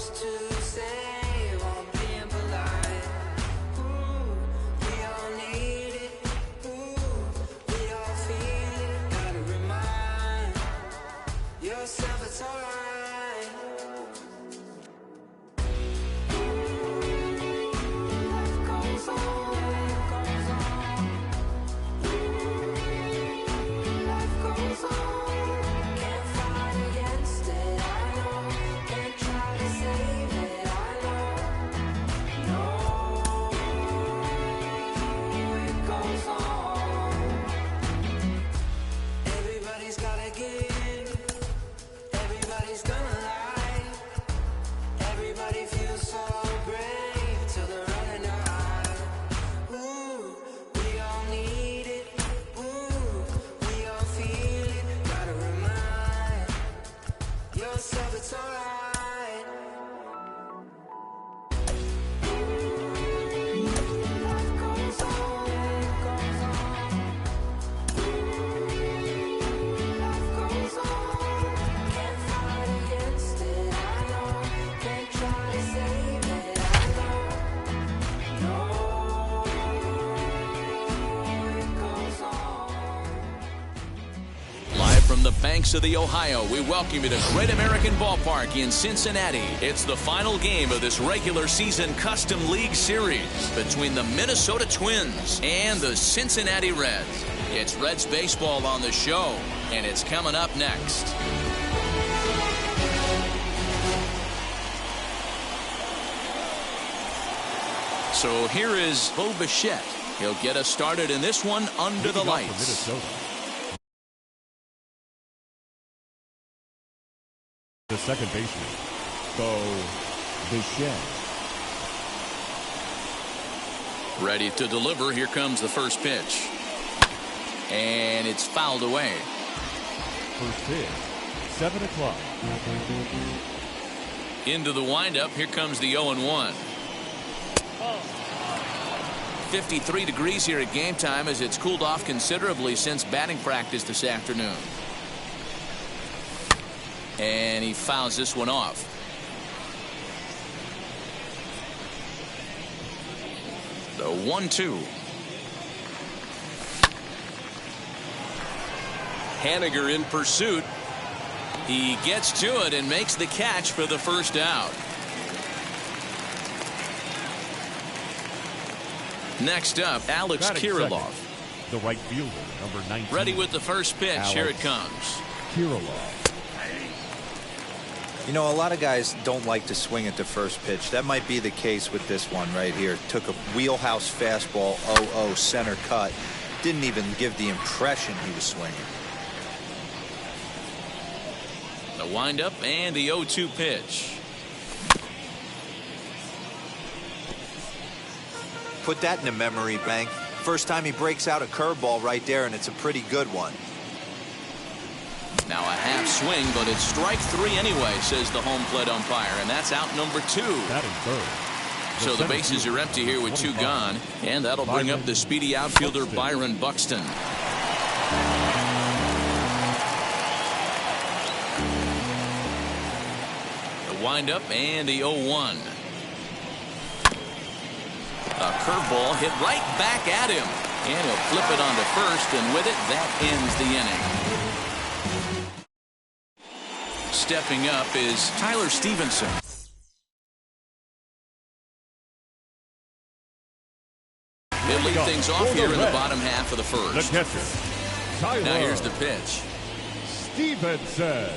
supposed to say while being polite? Ooh, we all need it. Ooh, we all feel it. Gotta remind yourself it's alright. From the banks of the Ohio, we welcome you to Great American Ballpark in Cincinnati. It's the final game of this regular season Custom League Series between the Minnesota Twins and the Cincinnati Reds. It's Reds baseball on the show, and it's coming up next. So here is Bo Bichette. He'll get us started in this one under the lights. The second baseman, Bo Bichette. Ready to deliver. Here comes the first pitch. And it's fouled away. First pitch, 7 o'clock. Into the windup. Here comes the 0-1. 53 degrees here at game time as it's cooled off considerably since batting practice this afternoon. And he fouls this one off. The 1-2. Haniger in pursuit. He gets to it and makes the catch for the first out. Next up, Alex Kirilloff. The right fielder, number 19. Ready with the first pitch. Alex Here it comes. Kirilloff. You know, a lot of guys don't like to swing at the first pitch. That might be the case with this one right here. Took a wheelhouse fastball, 0-0 center cut. Didn't even give the impression he was swinging. The windup and the 0-2 pitch. Put that in the memory bank. First time he breaks out a curveball right there, and it's a pretty good one. Now a half swing, but it's strike 3 anyway, says the home plate umpire, and that's out number 2. Batting third. So the bases are empty here with 2 gone, and that'll bring up the speedy outfielder Byron Buxton. The windup and the 0-1. A curveball hit right back at him, and he'll flip it onto first, and with it, that ends the inning. Stepping up is Tyler Stevenson. He'll lead things off here in the bottom half of the first. The catcher, Tyler. Now here's the pitch. Stevenson.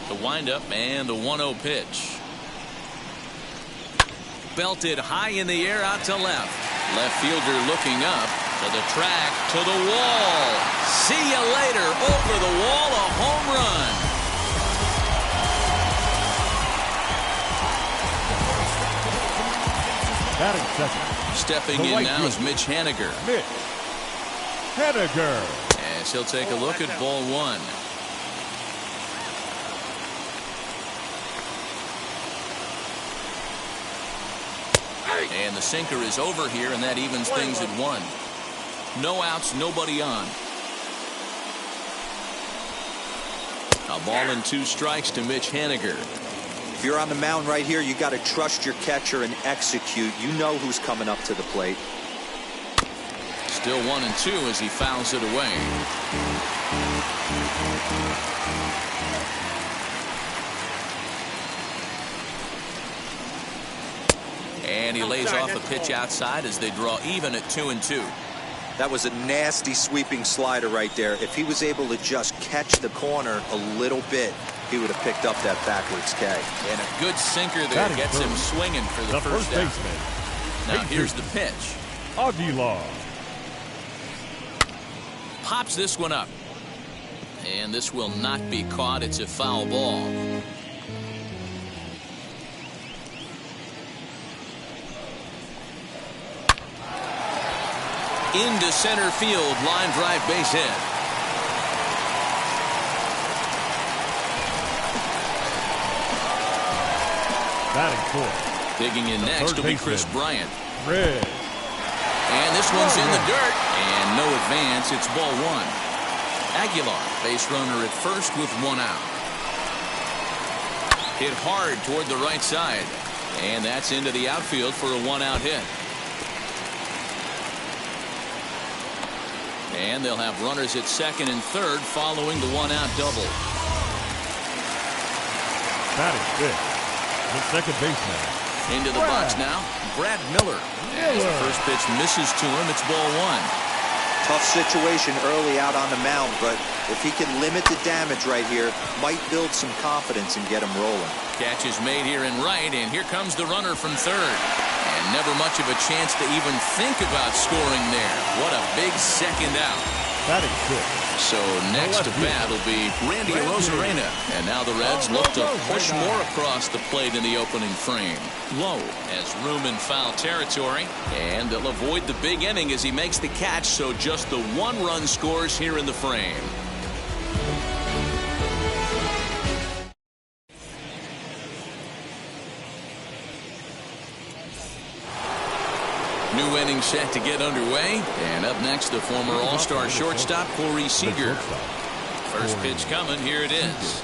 The windup and the 1-0 pitch. Belted high in the air out to left. Left fielder looking up. To the track, to the wall. See you later. Over the wall, a home run. Batting second. Stepping in now is Mitch Haniger. Mitch Haniger. As he'll take a look at ball 1. And the sinker is over here, and that evens things at 1. No outs, nobody on. A ball and 2 strikes to Mitch Haniger. If you're on the mound right here, you got to trust your catcher and execute. You know who's coming up to the plate. Still 1-2 as he fouls it away. And he lays off a pitch outside as they draw even at 2-2. That was a nasty sweeping slider right there. If he was able to just catch the corner a little bit, he would have picked up that backwards K. And a good sinker there gets him swinging for the first down. Now here's the pitch. Aguilar. Pops this one up. And this will not be caught. It's a foul ball. Into center field, line drive, base hit. Batting fourth. Digging in next will be Chris Bryant. Red. And this one's in the dirt. And no advance. It's ball 1. Aguilar, base runner at first with 1 out. Hit hard toward the right side. And that's into the outfield for a 1-out hit. And they'll have runners at second and third following the 1-out double. Batting fifth. The second baseman. Into the box now, Brad Miller. As the first pitch misses to him, it's ball 1. Tough situation early out on the mound, but if he can limit the damage right here, might build some confidence and get him rolling. Catch is made here in right, and here comes the runner from third. And never much of a chance to even think about scoring there. What a big second out. Batting fifth. So next to bat will be Randy Arozarena. And now the Reds look to push more across the plate in the opening frame. Low has room in foul territory. And they'll avoid the big inning as he makes the catch. So just the 1-run scores here in the frame. New inning set to get underway. And up next, the former All-Star shortstop, Corey Seager. First pitch coming. Here it is.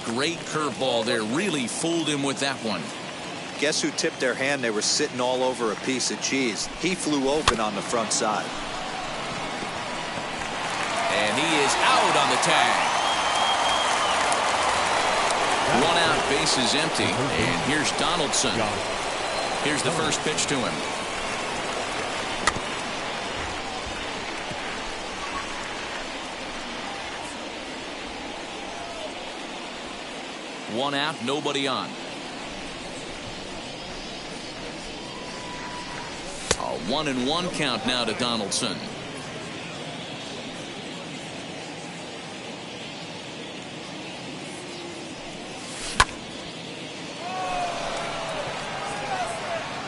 Great curveball there. Really fooled him with that one. Guess who tipped their hand? They were sitting all over a piece of cheese. He flew open on the front side. And he is out on the tag. 1 out, base is empty. And here's Donaldson. Here's the first pitch to him. One out, nobody on. A 1-1 count now to Donaldson.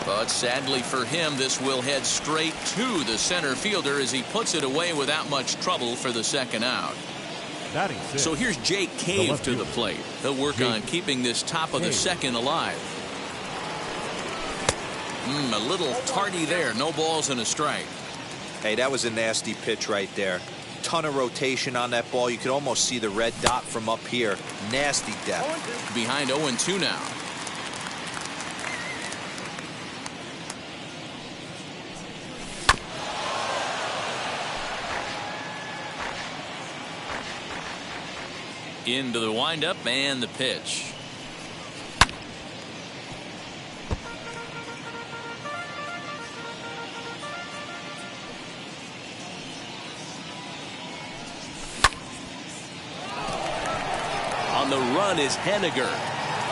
But sadly for him, this will head straight to the center fielder as he puts it away without much trouble for the second out. So here's Jake Cave to the plate. He'll work on keeping this top of the second alive. A little tardy there. No balls and a strike. Hey, that was a nasty pitch right there. Ton of rotation on that ball. You could almost see the red dot from up here. Nasty depth. Behind 0-2 now. Into the windup and the pitch. On the run is Haniger.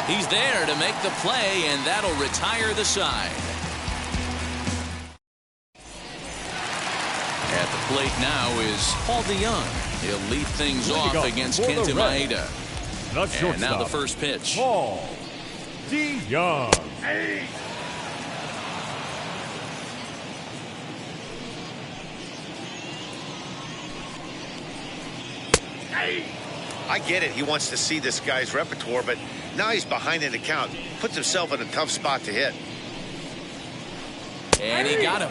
He's there to make the play, and that'll retire the side. At the plate now is Paul DeYoung. He'll lead things off against Kenta Maeda. And now the first pitch. Paul DeYoung. I get it. He wants to see this guy's repertoire, but now he's behind in the count. Puts himself in a tough spot to hit. And he got him.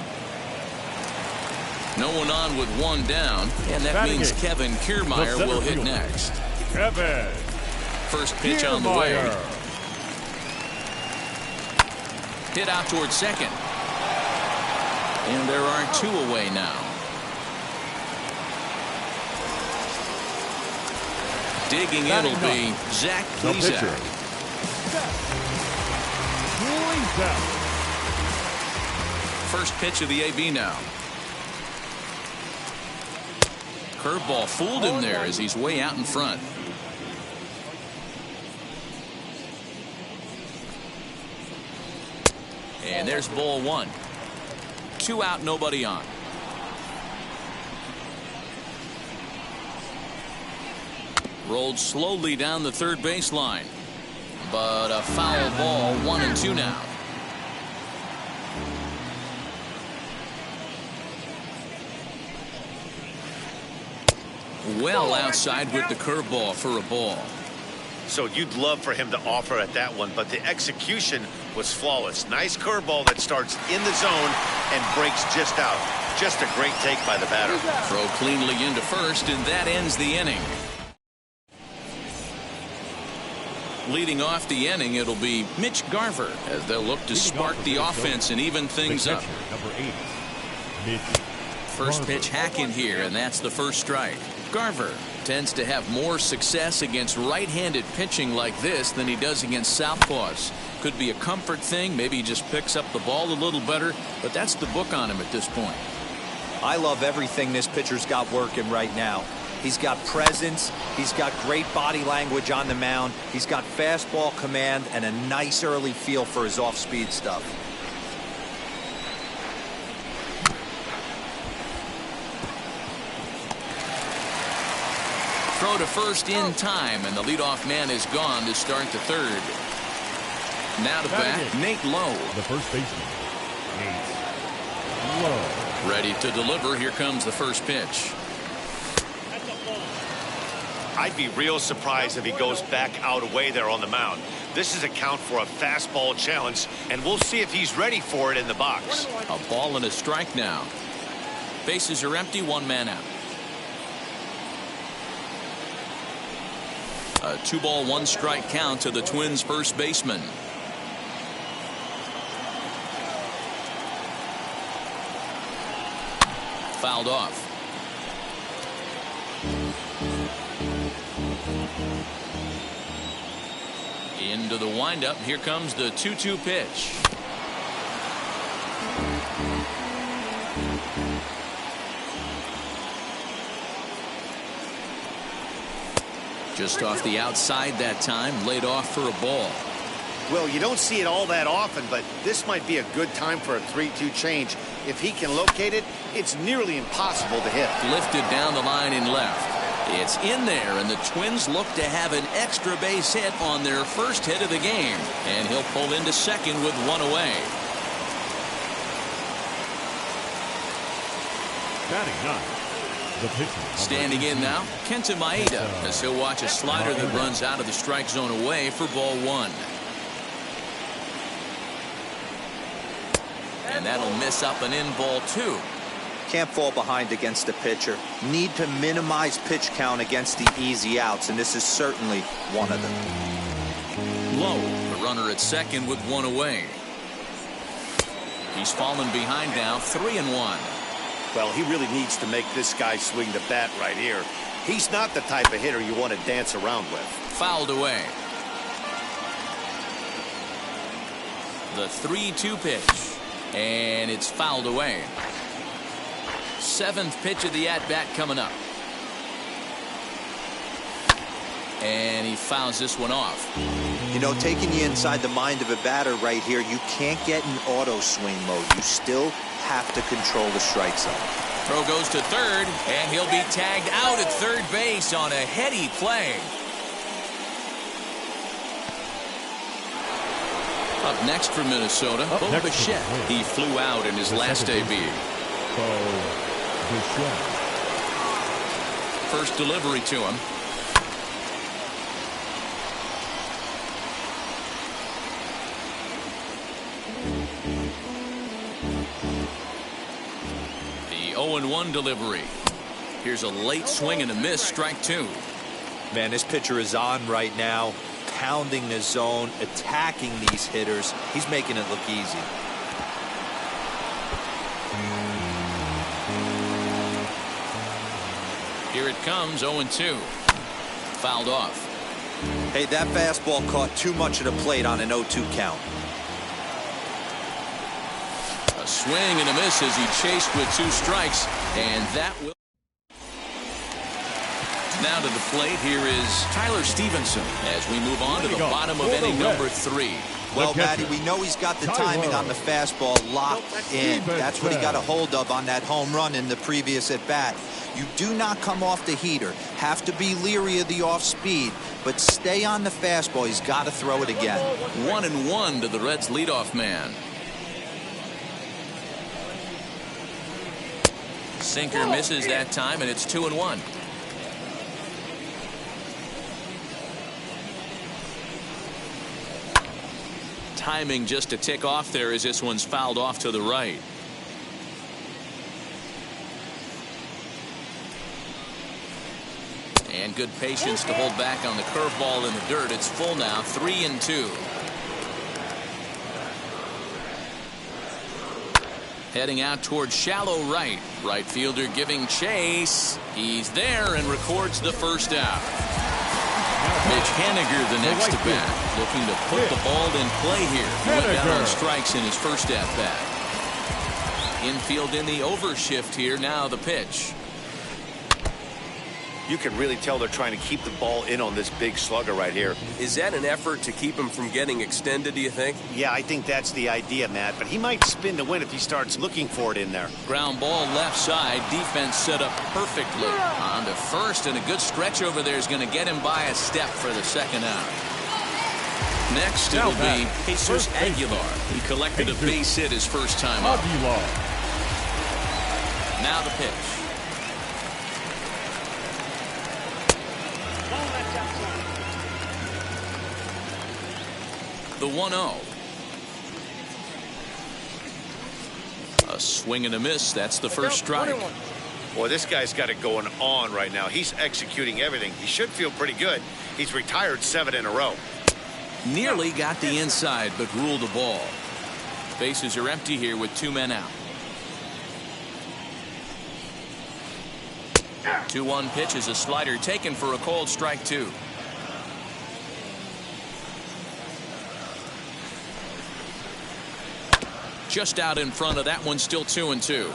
No one on with one down, and that means Kevin Kiermaier will hit next. Kevin. First pitch on the way. Hit out towards second. And there are two away now. Digging in will be Zach Plesac. First pitch of the AB now. Curveball fooled him there as he's way out in front. And there's ball one. 2 out, nobody on. Rolled slowly down the third baseline. But a foul ball, 1-2 now. Well outside with the curveball for a ball. So you'd love for him to offer at that one, but the execution was flawless. Nice curveball that starts in the zone and breaks just out. Just a great take by the batter. Throw cleanly into first, and that ends the inning. Leading off the inning, it'll be Mitch Garver as they'll look to spark the offense and even things up. Number 8, Mitch. First pitch hack in here, and that's the first strike. Garver tends to have more success against right-handed pitching like this than he does against southpaws. Could be a comfort thing. Maybe he just picks up the ball a little better, but that's the book on him at this point. I love everything this pitcher's got working right now. He's got presence. He's got great body language on the mound. He's got fastball command and a nice early feel for his off-speed stuff. Throw to first in time, and the leadoff man is gone to start the third. Now to bat, Nate Lowe. The first baseman, Nate Lowe. Ready to deliver. Here comes the first pitch. I'd be real surprised if he goes back out away there on the mound. This is a count for a fastball challenge, and we'll see if he's ready for it in the box. A ball and a strike now. Bases are empty, 1 man out. A 2-ball, 1-strike count to the Twins' first baseman. Fouled off. Into the windup. Here comes the 2-2 pitch. Just off the outside that time, laid off for a ball. Well, you don't see it all that often, but this might be a good time for a 3-2 change. If he can locate it, it's nearly impossible to hit. Lifted down the line in left. It's in there, and the Twins look to have an extra base hit on their first hit of the game. And he'll pull into second with 1 away. Batting 9. The pitcher. Standing in now, Kenta Maeda, as he'll watch a slider that runs out of the strike zone away for ball 1. And that'll miss up and in ball 2. Can't fall behind against the pitcher. Need to minimize pitch count against the easy outs, and this is certainly one of them. Low, the runner at second with 1 away. He's fallen behind now, 3-1. Well, he really needs to make this guy swing the bat right here. He's not the type of hitter you want to dance around with. Fouled away. The 3-2 pitch. And it's fouled away. 7th pitch of the at-bat coming up. And he fouls this one off. You know, taking you inside the mind of a batter right here, you can't get in auto swing mode. You still have to control the strike zone. Throw goes to third, and he'll be tagged out at third base on a heady play. Up next for Minnesota, Bo Bichette. He flew out in his last debut. First delivery to him. The 0-1 delivery. Here's a late swing and a miss, strike two. Man, this pitcher is on right now, pounding the zone, attacking these hitters. He's making it look easy. Here it comes, 0-2. Fouled off. Hey, that fastball caught too much of the plate on an 0-2 count. A swing and a miss as he chased with two strikes, and that will. Now to the plate, here is Tyler Stevenson as we move on to the bottom of inning number 3. Well, Matty, we know he's got the timing on the fastball locked in. That's what he got a hold of on that home run in the previous at-bat. You do not come off the heater. Have to be leery of the off-speed, but stay on the fastball. He's got to throw it again. 1-1 to the Reds' leadoff man. Sinker misses that time, and it's 2-1. Timing just a tick off there as this one's fouled off to the right. And good patience to hold back on the curveball in the dirt. It's full now, 3-2. Heading out towards shallow right. Right fielder giving chase. He's there and records the first out. Mitch Haniger the next to bat, looking to put the ball in play here. He went down on strikes in his first at bat. Infield in the overshift here. Now the pitch. You can really tell they're trying to keep the ball in on this big slugger right here. Is that an effort to keep him from getting extended, do you think? Yeah, I think that's the idea, Matt. But he might spin to win if he starts looking for it in there. Ground ball left side. Defense set up perfectly. On to first, and a good stretch over there is going to get him by a step for the second out. Next, it'll be Jesus Aguilar. He collected a base hit his first time up. Now the pitch. The 1-0. A swing and a miss. That's the first strike. Boy, this guy's got it going on right now. He's executing everything. He should feel pretty good. He's retired 7 in a row. Nearly got the inside, but ruled the ball. Bases are empty here with 2 men out. 2-1 pitch is a slider taken for a called strike 2. Just out in front of that one, still 2-2.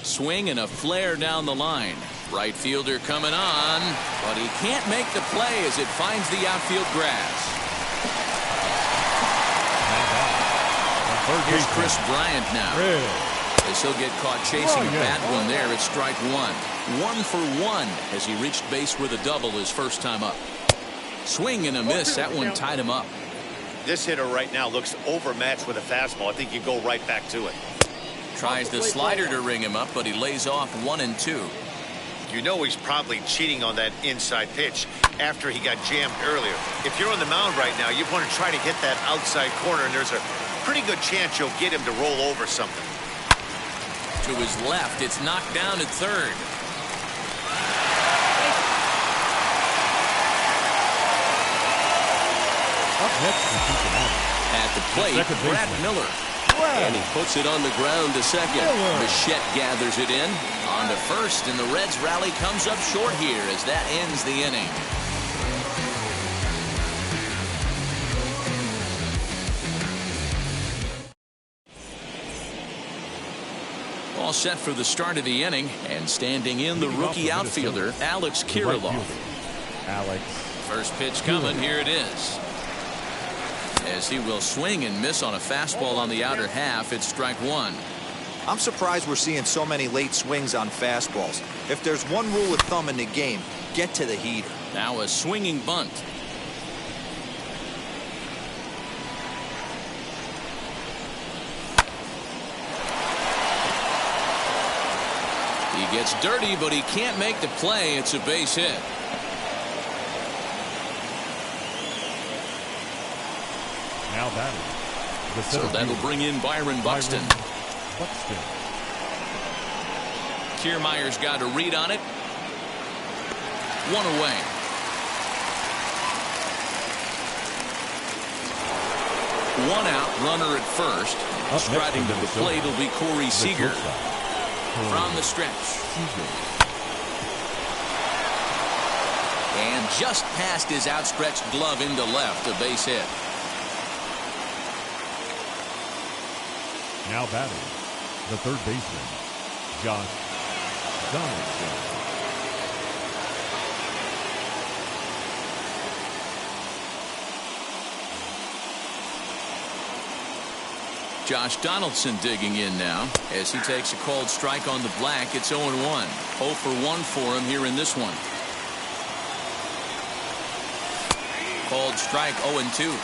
Swing and a flare down the line. Right fielder coming on, but he can't make the play as it finds the outfield grass. Here's Chris Bryant now. As he'll get caught chasing a bad one there at strike 1. 1 for 1 as he reached base with a double his first time up. Swing and a miss. That one tied him up. This hitter right now looks overmatched with a fastball. I think you go right back to it. Tries the slider to ring him up, but he lays off 1-2. You know he's probably cheating on that inside pitch after he got jammed earlier. If you're on the mound right now, you want to try to hit that outside corner, and there's a pretty good chance you'll get him to roll over something. To his left, it's knocked down at third. At the plate, Brad Miller. And he puts it on the ground to second. Bichette gathers it in. On to first, and the Reds rally comes up short here as that ends the inning. All set for the start of the inning, and standing in the rookie outfielder, Alex Kirilloff. First pitch coming, here it is. As he will swing and miss on a fastball on the outer half, it's strike 1. I'm surprised we're seeing so many late swings on fastballs. If there's one rule of thumb in the game, get to the heater. Now a swinging bunt. He gets dirty, but he can't make the play. It's a base hit. Now batting. The So center that'll fielder, bring in Byron Buxton. Buxton. Kiermaier's got a read on it. One away. One out, runner at first. Up Striding next to the plate will be Corey Seager from the stretch. And just past his outstretched glove into left, a base hit. Now batting. The third baseman, Josh Donaldson. Josh Donaldson digging in now as he takes a called strike on the black. It's 0-1. 0 for 1 for him here in this one. Called strike 0-2.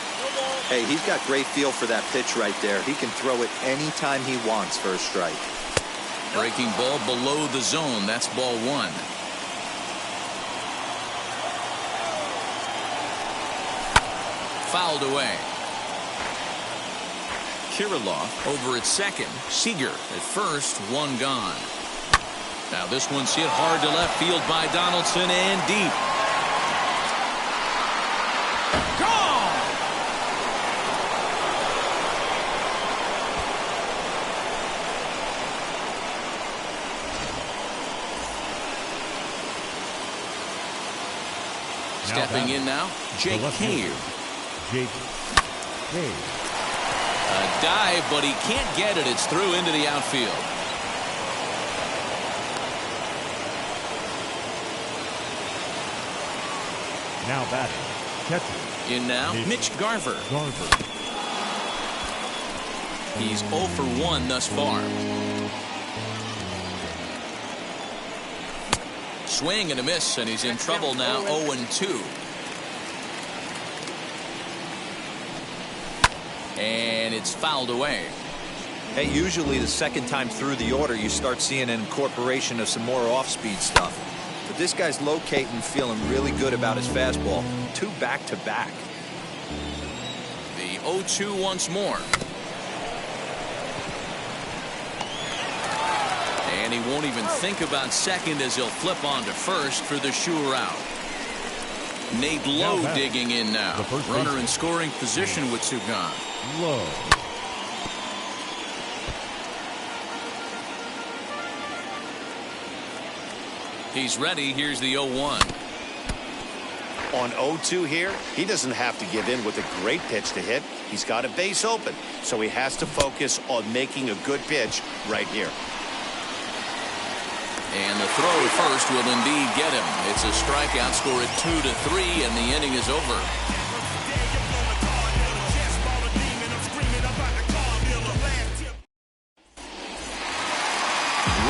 Hey, he's got great feel for that pitch right there. He can throw it anytime he wants for a strike. Breaking ball below the zone. That's ball one. Fouled away. Kirilloff over at second. Seager at first. One gone. Now this one's hit hard to left field by Donaldson and deep. Gone! Stepping in now, Jake Cave. Jake Cave. A dive, but he can't get it. It's through into the outfield. Now batting. Catcher. In now, Mitch Garver. He's 0 for 1 thus far. Swing and a miss, and he's in trouble now. 0-2. And it's fouled away. Hey, usually the second time through the order, you start seeing an incorporation of some more off-speed stuff. But this guy's locating, feeling really good about his fastball. 2 back-to-back. The 0-2 once more. And he won't even think about second as he'll flip on to first for the sure out. Nate Lowe digging in now. Runner in scoring position with 2 gone. Low. He's ready. Here's the 0-1. On 0-2 here, he doesn't have to give in with a great pitch to hit. He's got a base open, so he has to focus on making a good pitch right here. And the throw first will indeed get him. It's a strikeout, score at 2-3, and the inning is over.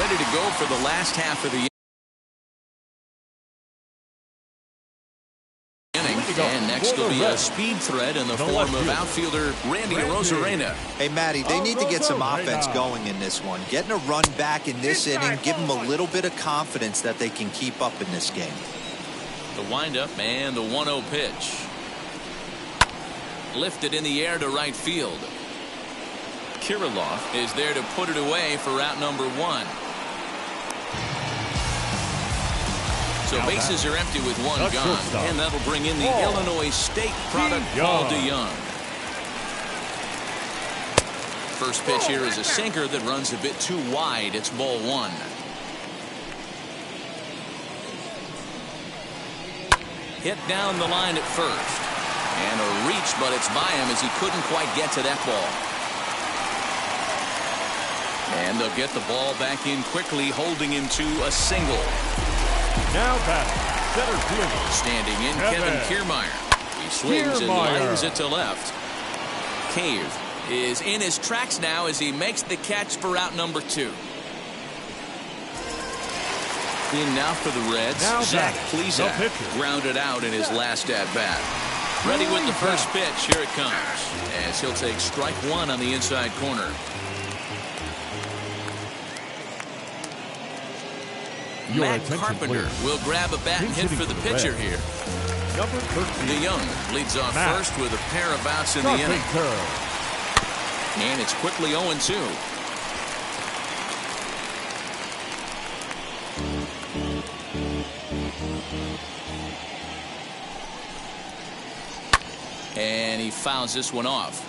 Ready to go for the last half of the inning. And next will be a speed threat in the form of outfielder Randy Arozarena. Hey, Matty, they need to get some offense going in this one. Getting a run back in this inning, give them a little bit of confidence that they can keep up in this game. The windup and the 1-0 pitch. Lifted in the air to right field. Kirilloff is there to put it away for out number 1. So bases are empty with 1 gone, and that'll bring in the Illinois State product, Paul DeYoung. First pitch here is a sinker that runs a bit too wide. It's ball 1. Hit down the line at first. And a reach, but it's by him as he couldn't quite get to that ball. And they'll get the ball back in quickly, holding him to a single. Now batting, center fielder. Standing in, Kevin Kiermaier. He swings and lines it to left. Cave is in his tracks now as he makes the catch for out number 2. In now for the Reds, Zach Plesac grounded out in his last at-bat. Ready with the first pitch. Here it comes. As he'll take strike 1 on the inside corner. Matt Carpenter will grab a bat and hit for the pitcher here. Number 13. DeYoung leads off Matt. first with a pair of outs in the inning. And it's quickly 0-2. And he fouls this one off.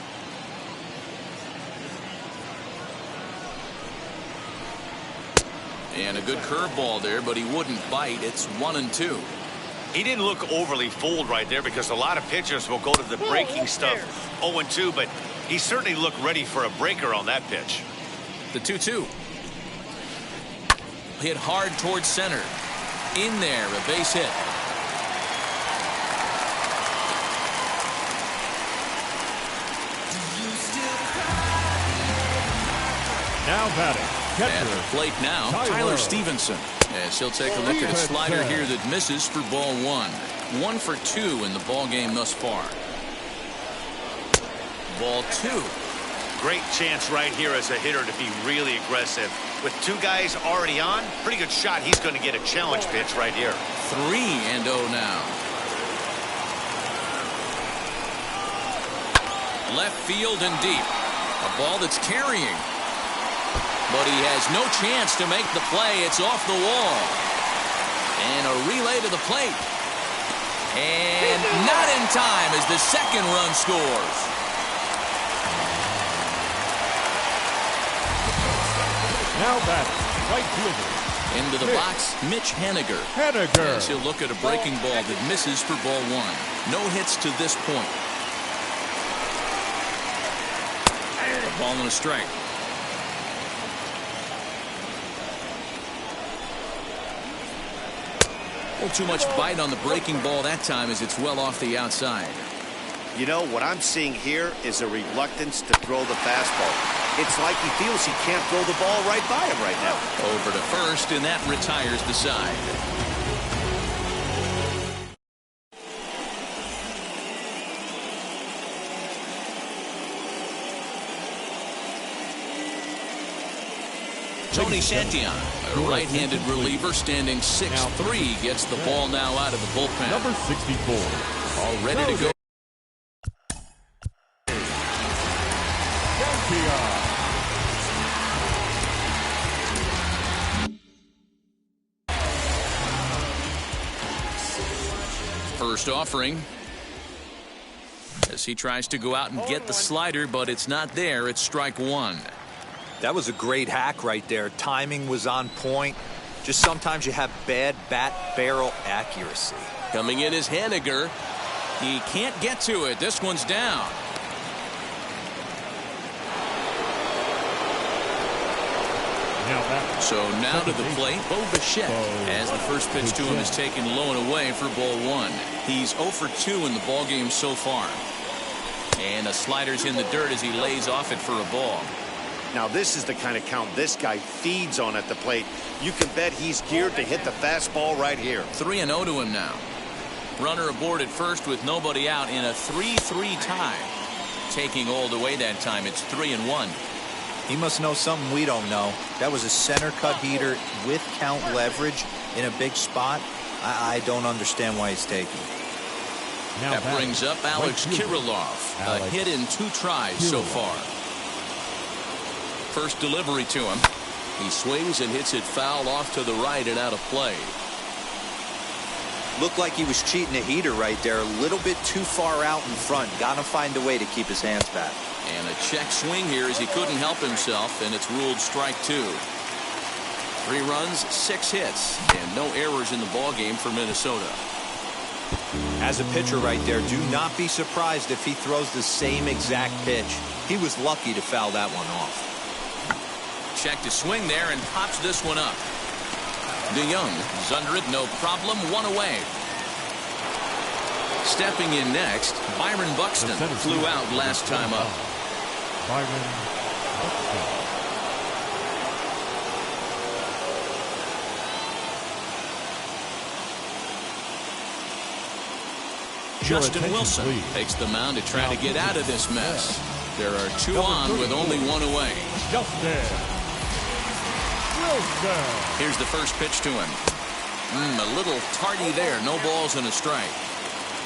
And a good curveball there, but he wouldn't bite. It's 1-2. He didn't look overly fooled right there because a lot of pitchers will go to the breaking stuff 0-2, but he certainly looked ready for a breaker on that pitch. The 2-2. Hit hard towards center. In there, a base hit. Now batting. At the plate now, Tyler Stevenson. As he'll take a look at a slider here that misses for ball one. 1 for 2 in the ball game thus far. Ball 2. Great chance right here as a hitter to be really aggressive. With 2 guys already on, pretty good shot. He's going to get a challenge pitch right here. 3-0 now. Left field and deep. A ball that's carrying. But he has no chance to make the play. It's off the wall. And a relay to the plate. And not in time as the second run scores. Now batting. Right fielder. Into the box, Mitch Haniger. As he'll look at a breaking ball that misses for ball 1. No hits to this point. A ball and a strike. Well, too much bite on the breaking ball that time as it's well off the outside. You know, what I'm seeing here is a reluctance to throw the fastball. It's like he feels he can't throw the ball right by him right now. Over to first, and that retires the side. Tony Santillan, a right-handed reliever standing 6'3", gets the ball now out of the bullpen. Number 64. All ready to go. First offering. As he tries to go out and get the slider, but it's not there. It's strike 1. That was a great hack right there. Timing was on point. Just sometimes you have bad bat barrel accuracy. Coming in is Haniger. He can't get to it. This one's down. So now to the plate, Bo Bichette, as the first pitch to him is taken low and away for ball 1. He's 0 for 2 in the ball game so far. And a slider's in the dirt as he lays off it for a ball. Now this is the kind of count this guy feeds on at the plate. You can bet he's geared to hit the fastball right here. 3-0 to him now. Runner aboard at first with nobody out in a 3-3 tie. Taking all the way that time, it's 3-1. He must know something we don't know. That was a center cut heater with count leverage in a big spot. I don't understand why he's taking. That brings up Alex Kirilloff. A hit in 2 tries so far. First delivery to him. He swings and hits it foul off to the right and out of play. Looked like he was cheating a heater right there. A little bit too far out in front. Got to find a way to keep his hands back. And a check swing here as he couldn't help himself, and it's ruled strike 2. 3 runs, 6 hits, and no errors in the ball game for Minnesota. As a pitcher right there, do not be surprised if he throws the same exact pitch. He was lucky to foul that one off. Check to swing there and pops this one up. DeYoung is under it, no problem, 1 away. Stepping in next, Byron Buxton flew out last time up. Byron Buxton. Justin Wilson takes the mound to try to get out of this mess. There are 2 on with only 1 away. Justin Wilson. Here's the first pitch to him. A little tardy there. No balls and a strike.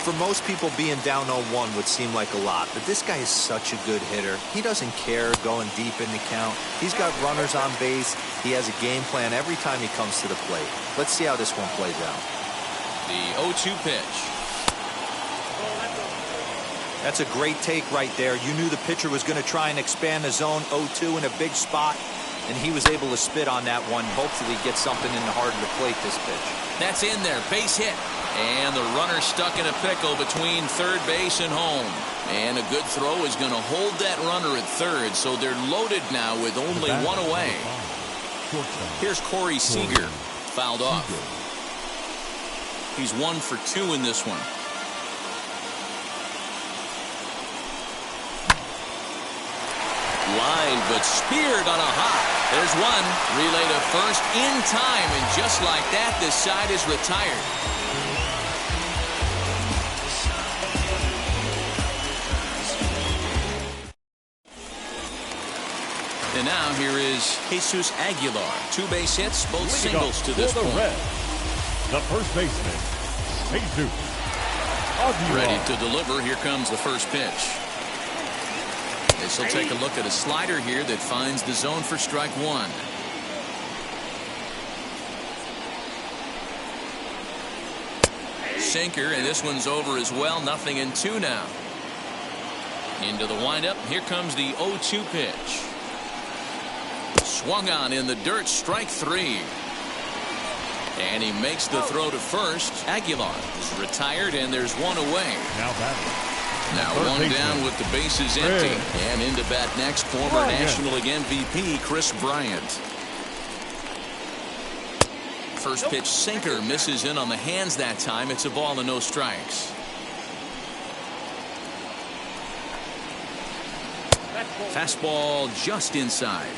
For most people, being down 0-1 would seem like a lot, but this guy is such a good hitter. He doesn't care going deep in the count. He's got runners on base. He has a game plan every time he comes to the plate. Let's see how this one plays out. The 0-2 pitch. That's a great take right there. You knew the pitcher was going to try and expand the zone 0-2 in a big spot, and he was able to spit on that one. Hopefully get something in the heart of the plate this pitch. That's in there. Base hit. And the runner stuck in a pickle between third base and home. And a good throw is going to hold that runner at third, so they're loaded now with only one away. Here's Corey Seager, fouled off. He's 1 for 2 in this one. Line, but speared on a hop. There's one. Relay to first in time, and just like that, this side is retired. And now here is Jesus Aguilar. 2 base hits, both singles to this point. The first baseman, Jesus Aguilar. Ready to deliver. Here comes the first pitch. This will take a look at a slider here that finds the zone for strike 1. Sinker, and this one's over as well. 0-2 now. Into the windup. Here comes the 0-2 pitch. Swung on in the dirt, strike 3. And he makes the throw to first. Aguilar is retired, and there's one away. Now one down with the bases empty. And into bat next, former National League MVP Chris Bryant. First pitch sinker misses in on the hands that time. It's a ball and no strikes. Fastball just inside.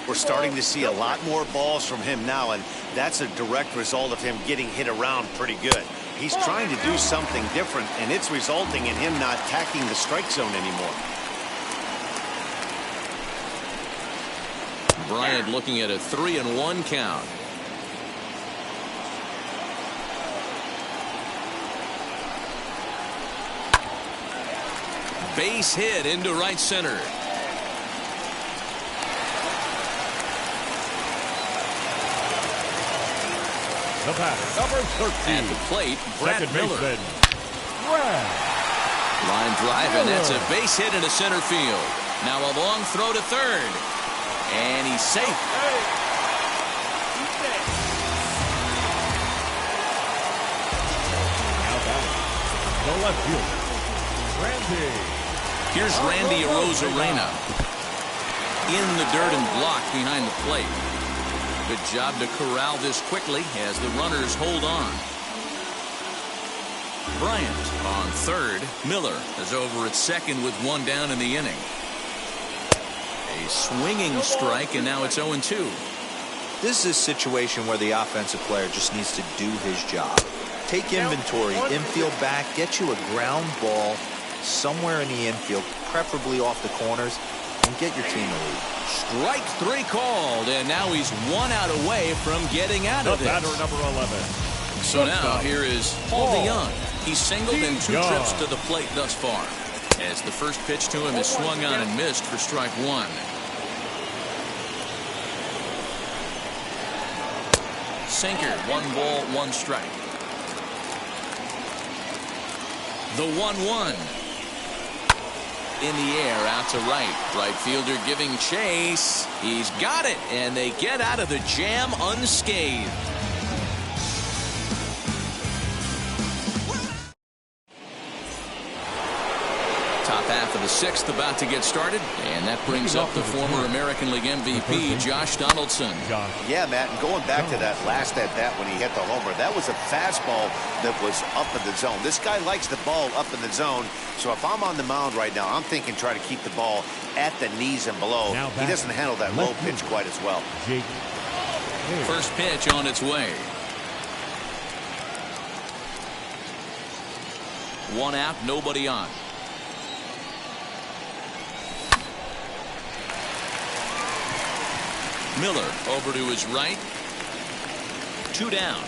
We're starting to see a lot more balls from him now, and that's a direct result of him getting hit around pretty good. He's trying to do something different, and it's resulting in him not attacking the strike zone anymore. Bryant looking at a 3-1 count. Base hit into right center. The batter, number 13. At the plate, Brad Miller. Line drive, and that's a base hit into center field. Now a long throw to third. And he's safe. Now back, the left fielder, Randy. Here's Randy Arozarena. In the dirt and blocked behind the plate. Good job to corral this quickly as the runners hold on. Bryant on third. Miller is over at second with one down in the inning. A swinging strike, and now it's 0-2. This is a situation where the offensive player just needs to do his job. Take inventory, infield back, get you a ground ball somewhere in the infield, preferably off the corners, and get your team a lead. Strike 3 called, and now he's 1 out away from getting out of The this. batter, number 11. So now here is Paul DeYoung. He's singled in 2 trips to the plate thus far, as the first pitch to him is swung on and missed for strike 1. Sinker, 1 ball, 1 strike. The 1-1. In the air, out to right. Right fielder giving chase. He's got it, and they get out of the jam unscathed. Top half of the 6th about to get started, and that brings up the former American League MVP, Josh Donaldson. Yeah, Matt, and going back to that last at-bat when he hit the homer, that was a fastball that was up in the zone. This guy likes the ball up in the zone, so if I'm on the mound right now, I'm thinking try to keep the ball at the knees and below. He doesn't handle that low pitch quite as well. First pitch on its way. 1 out, nobody on. Miller over to his right. 2 down.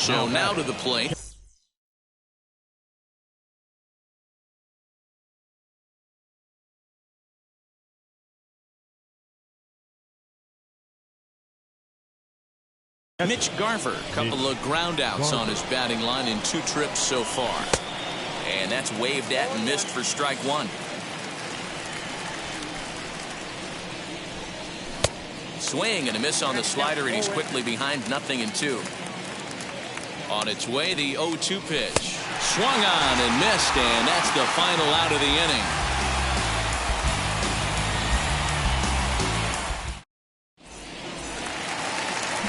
So now to the plate. Mitch Garver, couple of ground outs on his batting line in 2 trips so far. And that's waved at and missed for strike 1. Swing and a miss on the slider, and he's quickly behind 0-2. On its way, the 0-2 pitch. Swung on and missed, and that's the final out of the inning.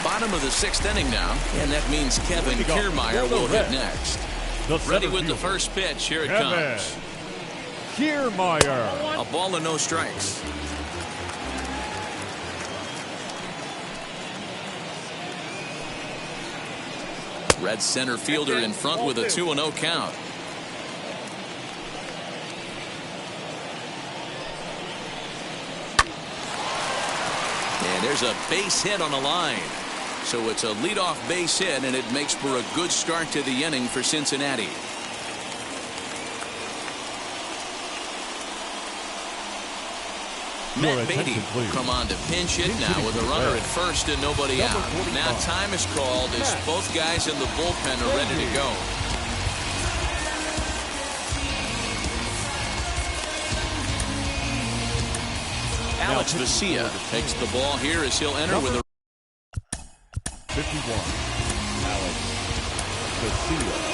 Bottom of the 6th inning now, and that means Kevin Kiermaier will hit next. Ready with the first pitch. Here it comes. Kiermaier. A ball and no strikes. Red center fielder in front with a 2-0 count. And there's a base hit on the line. So it's a leadoff base hit, and it makes for a good start to the inning for Cincinnati. Matt Beatty come on to pinch hit now with a runner at first and nobody out. Now time is called as both guys in the bullpen are ready to go. Alex Vesia takes the ball here as he'll enter with a 51. Alex Vesia.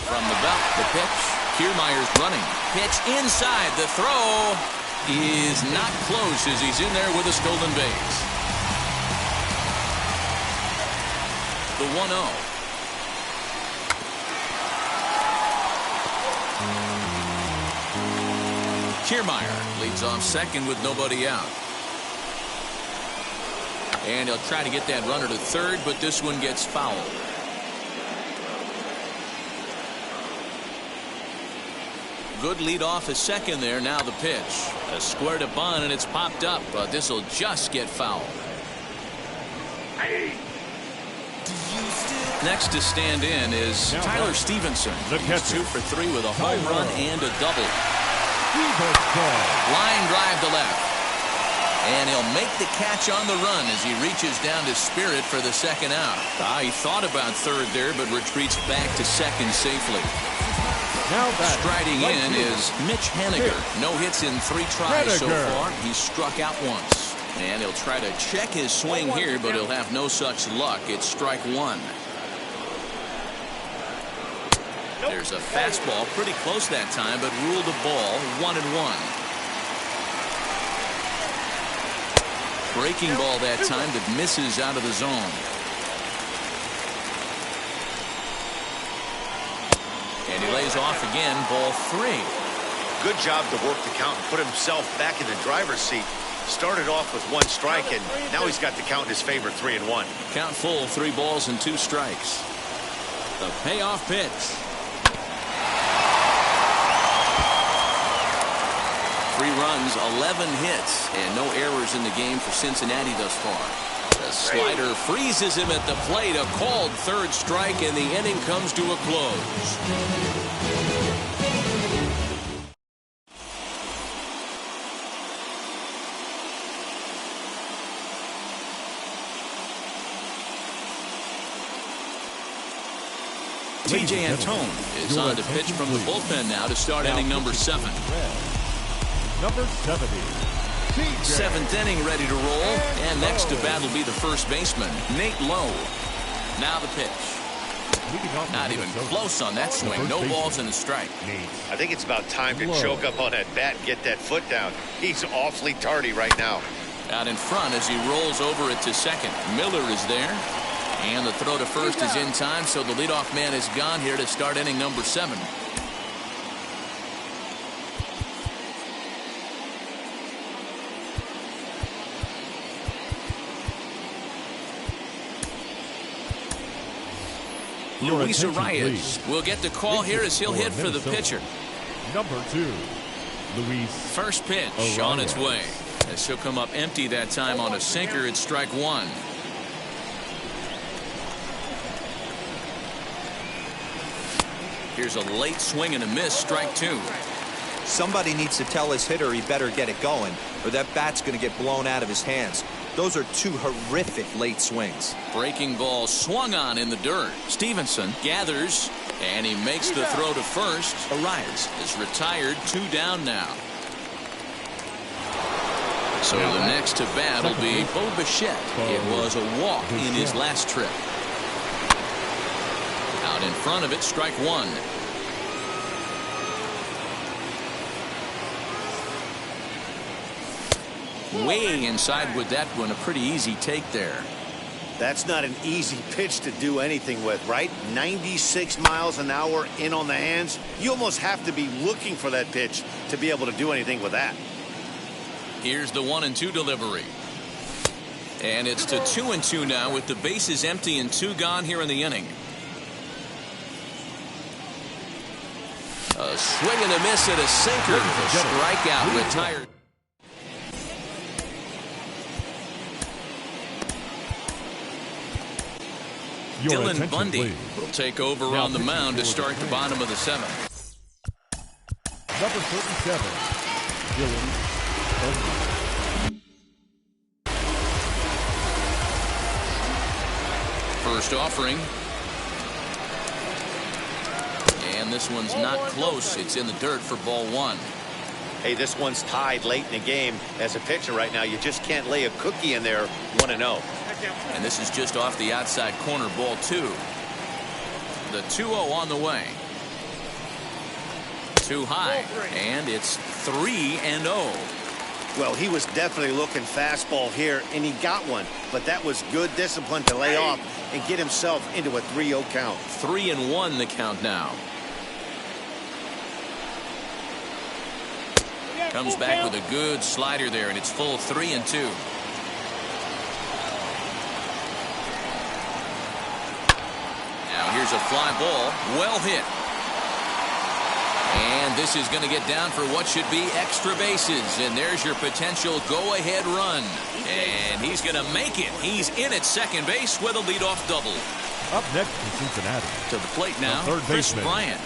From the belt, the pitch. Kiermaier's running. Pitch inside. The throw is not close as he's in there with a stolen base. The 1-0. Kiermaier leads off second with nobody out. And he'll try to get that runner to third, but this one gets fouled. Good lead off his second there. Now the pitch. A square to Bunn, and it's popped up, but this will just get fouled. Next to stand in is Tyler Stevenson. He's 2 for 3 with a home run and a double. Line drive to left. And he'll make the catch on the run as he reaches down to Spirit for the second out. He thought about third there, but retreats back to second safely. Now striding in is Mitch Haniger. No hits in 3 tries so far. He's struck out once. And he'll try to check his swing here, but he'll have no such luck. It's strike 1. There's a fastball pretty close that time, but ruled a ball 1-1. Breaking ball that time that misses out of the zone. And he lays off again, ball 3. Good job to work the count and put himself back in the driver's seat. Started off with 1 strike, and now he's got the count in his favor, 3-1. Count full, 3 balls and 2 strikes. The payoff pitch. 3 runs, 11 hits, and no errors in the game for Cincinnati thus far. The slider freezes him at the plate. A called third strike, and the inning comes to a close. T.J. Antone is on to pitch from the bullpen now to start inning number 7. Number 70. 7th inning ready to roll, and next to bat will be the first baseman, Nate Lowe. Now the pitch. Not even close on that swing. No balls and a strike. I think it's about time to choke up on that bat and get that foot down. He's awfully tardy right now. Out in front as he rolls over it to second. Miller is there. And the throw to first is in time, so the leadoff man is gone here to start inning number 7. Luis Arias will get the call here as he'll hit for the pitcher. Number 2. Luis. First pitch on its way. As he'll come up empty that time on a sinker. It's strike one. Here's a late swing and a miss. Strike two. Somebody needs to tell his hitter he better get it going, or that bat's going to get blown out of his hands. Those are two horrific late swings. Breaking ball swung on in the dirt. Stevenson gathers, and he makes the throw to first. Arias is retired. 2 down now. So the next to bat will be Bo Bichette. It was a walk in his last trip. Out in front of it, strike one. Way inside with that one. A pretty easy take there. That's not an easy pitch to do anything with, right? 96 miles an hour in on the hands. You almost have to be looking for that pitch to be able to do anything with that. Here's the 1-2 delivery. And it's to 2-2 now with the bases empty and 2 gone here in the inning. A swing and a miss at a sinker. The strikeout retired. Dylan Bundy will take over on the mound to start the bottom of the 7th. Number 37, Dylan Bundy. First offering. And this one's not close. It's in the dirt for ball 1. Hey, this one's tied late in the game. As a pitcher right now, you just can't lay a cookie in there 1-0. And this is just off the outside corner, ball 2. The 2-0 on the way. Too high, and it's 3-0. Well, he was definitely looking fastball here, and he got one. But that was good discipline to lay off and get himself into a 3-0 count. 3-1 the count now. Comes back with a good slider there, and it's full 3-2. Now here's a fly ball, well hit. And this is going to get down for what should be extra bases. And there's your potential go-ahead run. And he's going to make it. He's in at second base with a leadoff double. Up next in Cincinnati. To the plate now, third Chris baseman, Bryant.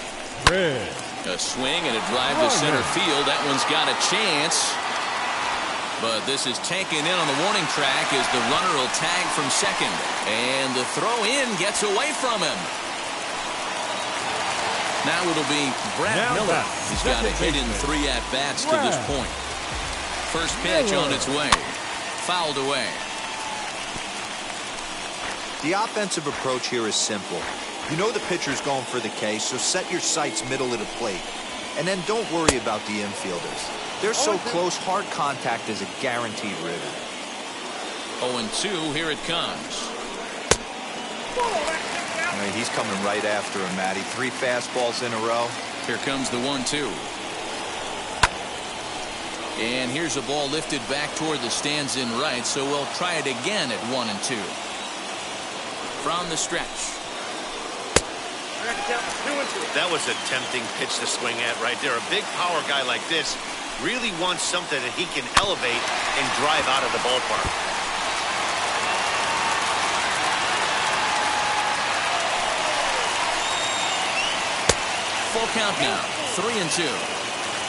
Red. A swing and a drive to center field. That one's got a chance. But this is taken in on the warning track as the runner will tag from second. And the throw in gets away from him. Now it'll be Brad Miller. He's got a hit in 3 at-bats to this point. First pitch on its way. Fouled away. The offensive approach here is simple. You know the pitcher's going for the K, so set your sights middle of the plate. And then don't worry about the infielders. They're so close, hard contact is a guaranteed ritter. 0-2, here it comes. He's coming right after him, Matty. 3 fastballs in a row. Here comes the 1-2. And here's a ball lifted back toward the stands in right, so we'll try it again at 1-2. From the stretch. That was a tempting pitch to swing at right there. A big power guy like this really wants something that he can elevate and drive out of the ballpark. Full count now, 3-2.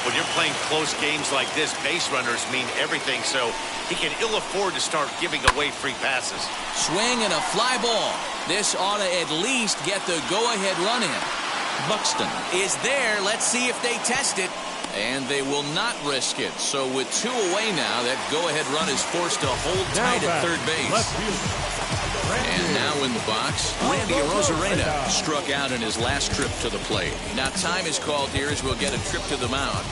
When you're playing close games like this, base runners mean everything, so he can ill afford to start giving away free passes. Swing and a fly ball. This ought to at least get the go-ahead run in. Buxton is there. Let's see if they test it. And they will not risk it. So with 2 away now, that go-ahead run is forced to hold tight at third base. And now in the box, Randy Arozarena struck out in his last trip to the plate. Now time is called here as we'll get a trip to the mound.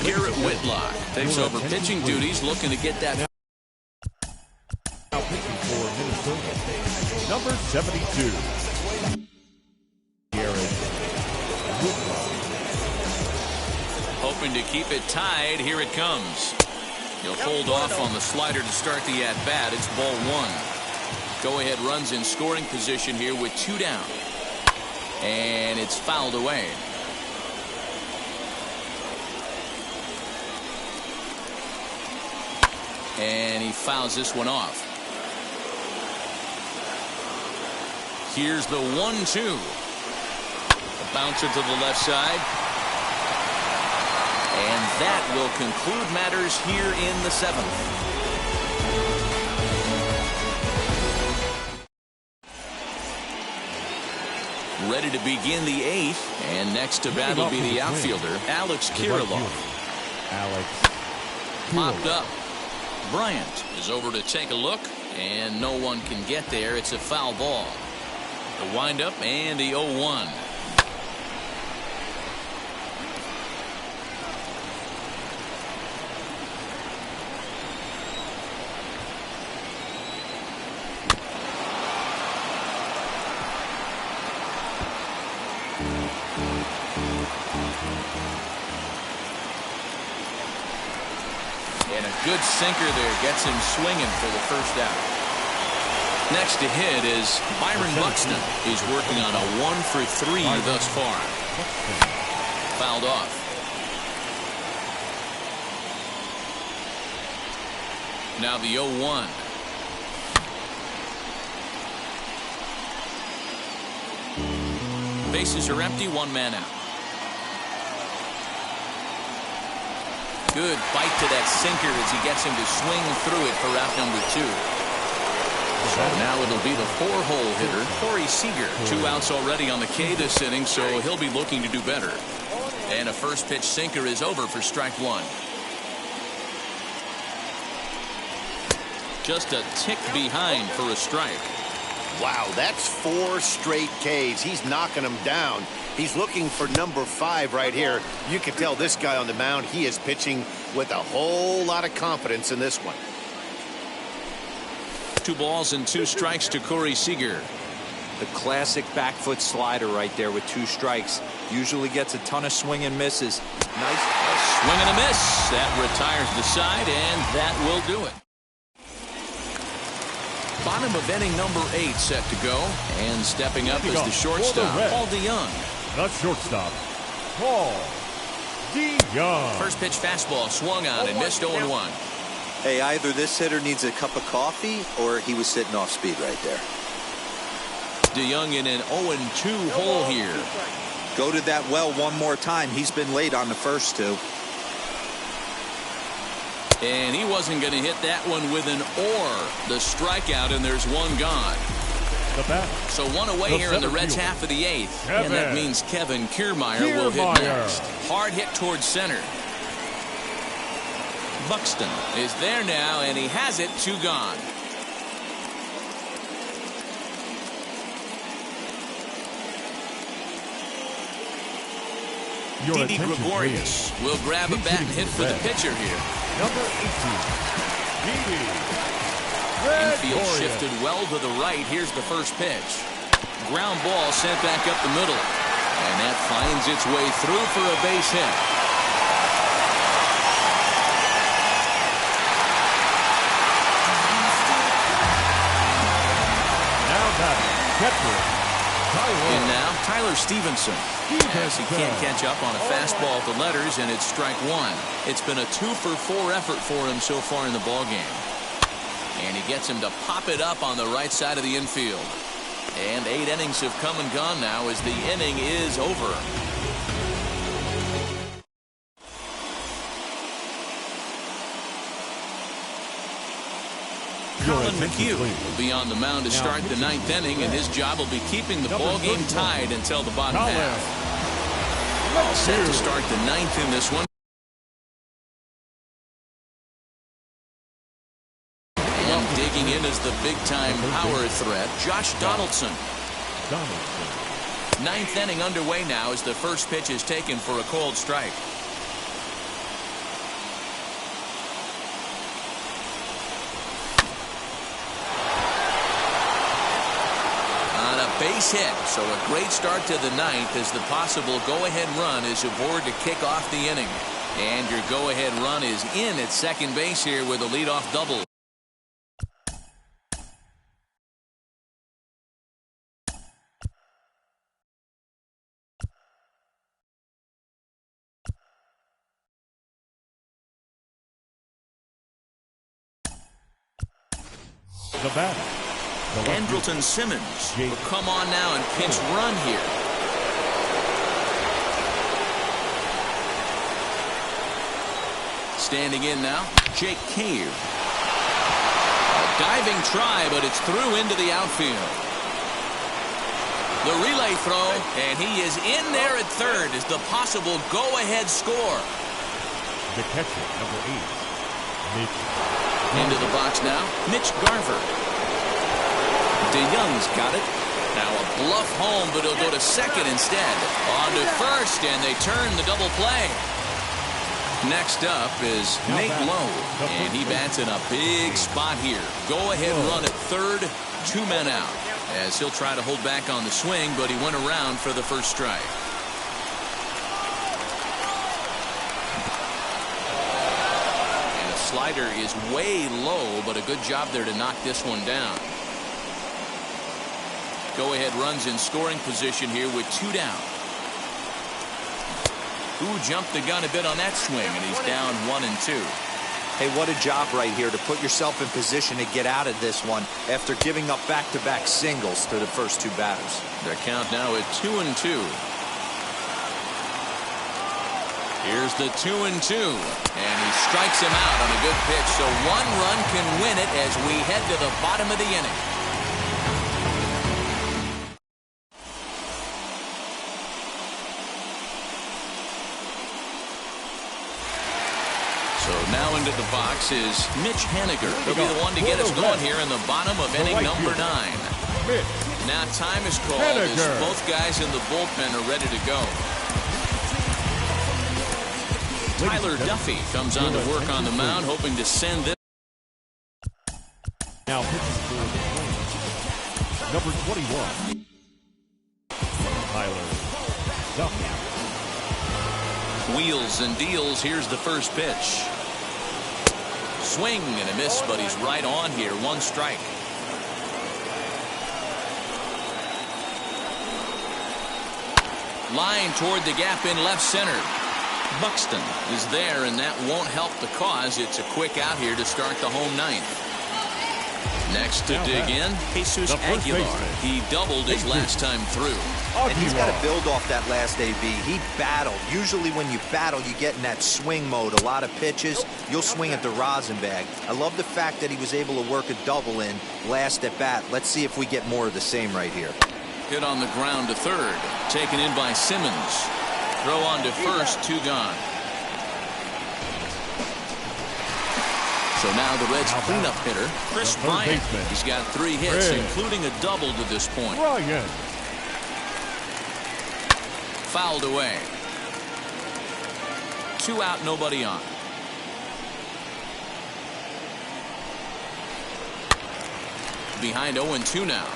Garrett Whitlock takes over pitching duties, looking to get that. Now pitching for Minnesota, number 72, Garrett Whitlock. Hoping to keep it tied. Here it comes. He'll hold off on the slider to start the at-bat. It's ball 1. Go-ahead runs in scoring position here with 2 down. And it's fouled away. And he fouls this one off. Here's the 1-2. A bouncer to the left side. And that will conclude matters here in the 7th. Ready to begin the 8th. And next to bat will be the outfielder, Alex Kirilloff. Alex Popped up. Bryant is over to take a look, and no one can get there. It's a foul ball. The windup and the 0-1. And a good sinker there gets him swinging for the first out. Next to hit is Byron Buxton. He's working on a 1-for-3 thus far. Fouled off. Now the 0-1. Bases are empty, one man out. Good bite to that sinker as he gets him to swing through it for out number 2. So now it'll be the 4-hole hitter, Corey Seager. 2 outs already on the K this inning, so he'll be looking to do better. And a first pitch sinker is over for strike 1. Just a tick behind for a strike. Wow, that's 4 straight Ks. He's knocking them down. He's looking for number 5 right here. You can tell this guy on the mound, he is pitching with a whole lot of confidence in this one. 2 balls and 2 strikes to Corey Seager. The classic back foot slider right there with 2 strikes. Usually gets a ton of swing and misses. Nice. A swing and a miss. That retires the side, and that will do it. Bottom of inning number 8 set to go. And stepping up is the shortstop, Paul DeYoung. The shortstop, Paul DeYoung. First pitch fastball swung on and missed 0-1. Hey, either this hitter needs a cup of coffee or he was sitting off speed right there. DeYoung in an 0-2 hole here. Go to that well one more time. He's been late on the first 2. And he wasn't going to hit that one with an or. The strikeout, and there's 1 gone. So 1 away here in the Reds' half of the 8th. And that means Kevin Kiermaier will hit next. Hard hit towards center. Buxton is there now, and he has it. 2 gone. Didi Gregorius will grab a bat and hit for the pitcher here. Number 18, Didi. Infield shifted well to the right. Here's the first pitch. Ground ball sent back up the middle. And that finds its way through for a base hit. Now batting, And now Tyler Stevenson. As he can't catch up on a fastball at the letters, and it's strike 1. It's been a 2-for-4 effort for him so far in the ballgame. And he gets him to pop it up on the right side of the infield. And 8 innings have come and gone now as the inning is over. Colin McHugh will be on the mound to start the 9th inning, and his job will be keeping the ball game tied until the bottom half. All set to start the 9th in this one. And digging in as the big-time power threat, Josh Donaldson. 9th inning underway now as the first pitch is taken for a called strike. Base hit, so a great start to the 9th as the possible go-ahead run is aboard to kick off the inning. And your go-ahead run is in at second base here with a leadoff double. the batter. Andrelton Simmons will come on now and pinch run here. Standing in now, Jake Cave. A diving try, but it's through into the outfield. The relay throw, and he is in there at third as the possible go-ahead score. The catcher, number 8, Mitch. Into the box now, Mitch Garver. DeYoung's got it. Now a bluff home, but he'll go to second instead. On to first, and they turn the double play. Next up is Nate Lowe, and he bats in a big spot here. Go-ahead run at third, 2 men out. As he'll try to hold back on the swing, but he went around for the first strike. And the slider is way low, but a good job there to knock this one down. Go-ahead runs in scoring position here with 2 down. Who jumped the gun a bit on that swing, and he's down 1 and 2. Hey, what a job right here to put yourself in position to get out of this one after giving up back-to-back singles to the first 2 batters. Their count now at 2 and 2. Here's the 2 and 2, and he strikes him out on a good pitch, so 1 run can win it as we head to the bottom of the inning. So now into the box is Mitch Haniger. He'll be the one to get us going here in the bottom of inning number 9. Now time is called as both guys in the bullpen are ready to go. Tyler Duffy comes on to work on the mound, hoping to send this. Now pitching for the Twins, number 21, Tyler Duffy. Wheels and deals. Here's the first pitch. Swing and a miss, but he's right on here. 1 strike. Line toward the gap in left center. Buxton is there, and that won't help the cause. It's a quick out here to start the home 9th. Next to dig in, Jesus Aguilar. He doubled his last time through. And he's got to build off that last AB. He battled. Usually when you battle, you get in that swing mode. A lot of pitches, you'll swing at the rosin bag. I love the fact that he was able to work a double in last at bat. Let's see if we get more of the same right here. Hit on the ground to third. Taken in by Simmons. Throw on to first, 2 gone. So now the Reds' cleanup hitter, Chris Bryant. He's got 3 hits, including a double to this point. Fouled away. 2 out, nobody on. Behind 0-2 now.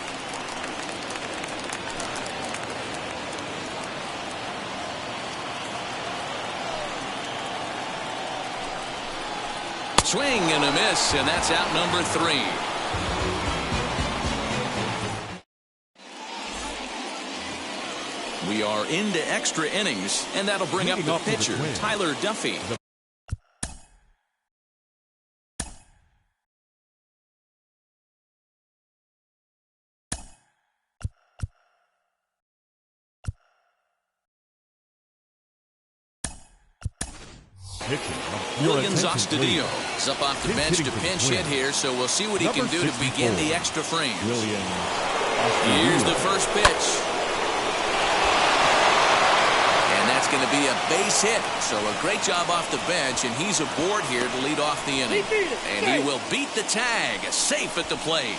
Swing and a miss, and that's out number 3. We are into extra innings, and that'll bring up the pitcher, Tyler Duffy. Williams Astudillo is up off the bench to pinch hit here, so we'll see what he can do to begin the extra frames. Here's the first pitch. And that's going to be a base hit, so a great job off the bench, and he's aboard here to lead off the inning. And he will beat the tag, safe at the plate.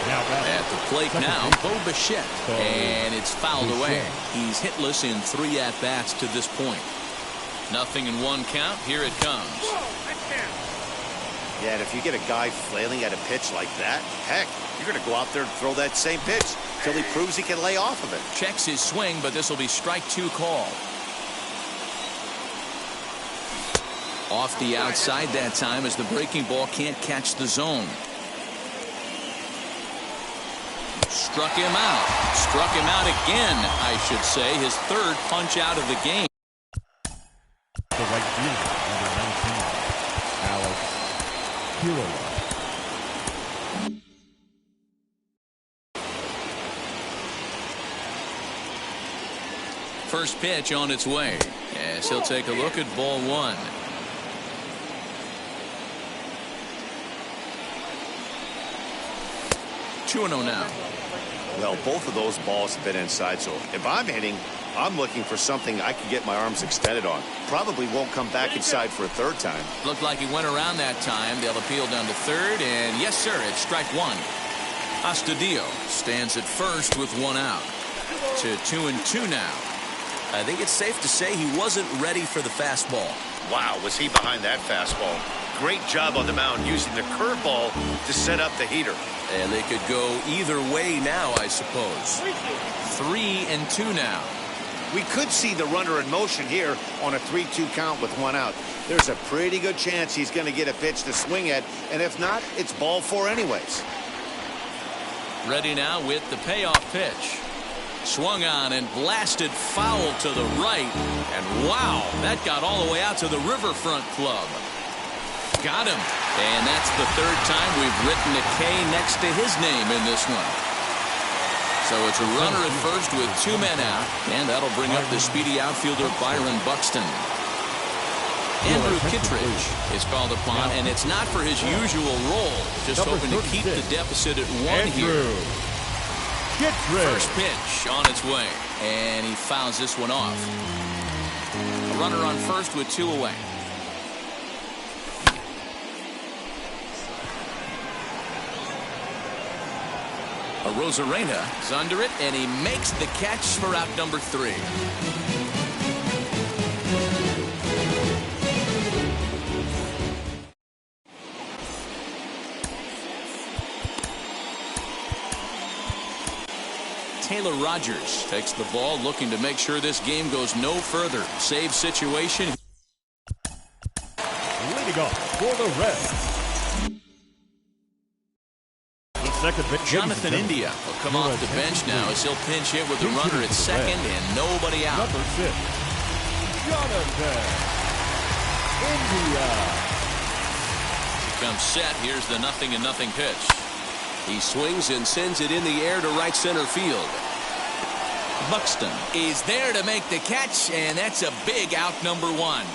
At the plate now, Bo Bichette, and it's fouled away. He's hitless in 3 at-bats to this point. 0-1 count. Here it comes. Yeah, and if you get a guy flailing at a pitch like that, heck, you're going to go out there and throw that same pitch until he proves he can lay off of it. Checks his swing, but this will be strike 2 call. Off the outside that time as the breaking ball can't catch the zone. Struck him out. Struck him out again, I should say. His 3rd punch out of the game. The right fielder, number 19, Alex Kirilov. First pitch on its way. Yes, he'll take a look at ball one. 2-0 now. Well, both of those balls have been inside, so if I'm hitting, I'm looking for something I can get my arms extended on. Probably won't come back inside for a third time. Looked like he went around that time. They'll appeal down to third, and yes, sir, it's strike one. Astudillo stands at first with one out. To 2-2 now. I think it's safe to say he wasn't ready for the fastball. Wow, was he behind that fastball? Great job on the mound using the curveball to set up the heater. And they could go either way now, I suppose. 3-2 now. We could see the runner in motion here on a 3-2 count with one out. There's a pretty good chance he's going to get a pitch to swing at, and if not, it's ball four anyways. Ready now with the payoff pitch. Swung on and blasted foul to the right. And wow, that got all the way out to the Riverfront Club. Got him. And that's the third time we've written a K next to his name in this one. So it's a runner at first with two men out. And that'll bring up the speedy outfielder Byron Buxton. Andrew Kittredge is called upon, and it's not for his usual role. Just hoping to keep the deficit at one here. First pitch on its way, and he fouls this one off. A runner on first with two away. Arozarena is under it, and he makes the catch for out number 3. Taylor Rogers takes the ball, looking to make sure this game goes no further. Save situation. Leading off for the Reds. Jonathan India will come off the bench now as he'll pinch hit with the runner at second and nobody out. Number 6, Jonathan India. Comes set. Here's the 0-0 pitch. He swings and sends it in the air to right center field. Buxton is there to make the catch, and that's a big out number 1.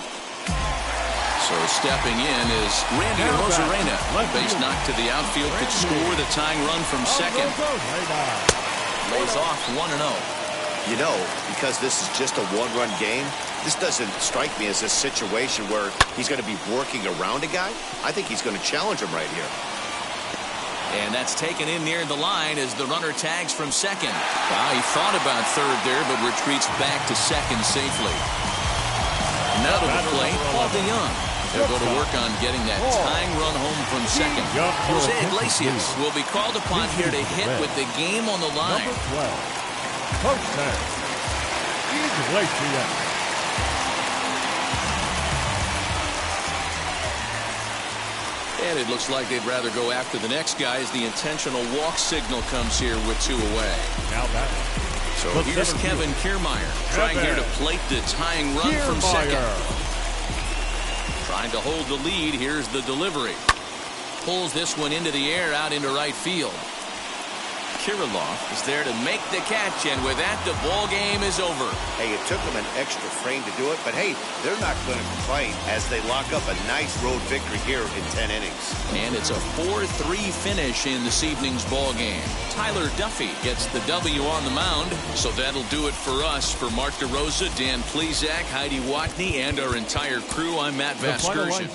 So stepping in is Randy Arozarena. Base knock to the outfield could score the tying run from second. Lays off 1-0. You know, because this is just a one-run game, this doesn't strike me as a situation where he's going to be working around a guy. I think he's going to challenge him right here. And that's taken in near the line as the runner tags from second. He thought about third there, but retreats back to second safely. Now to the plate, Paul DeYoung. They'll go to work on getting that tying run home from second. Jose Iglesias will be called upon here to hit with the game on the line. Number 12, Jose Iglesias. And it looks like they'd rather go after the next guy as the intentional walk signal comes here with 2 away. Now that. So here's Kevin Kiermaier trying here to plate the tying run from second. Trying to hold the lead. Here's the delivery. Pulls this one into the air out into right field. Kirilov is there to make the catch, and with that, the ball game is over. Hey, it took them an extra frame to do it, but hey, they're not going to complain as they lock up a nice road victory here in 10 innings. And it's a 4-3 finish in this evening's ball game. Tyler Duffy gets the W on the mound, so that'll do it for us. For Mark DeRosa, Dan Plesac, Heidi Watney, and our entire crew, I'm Matt Vasgersian.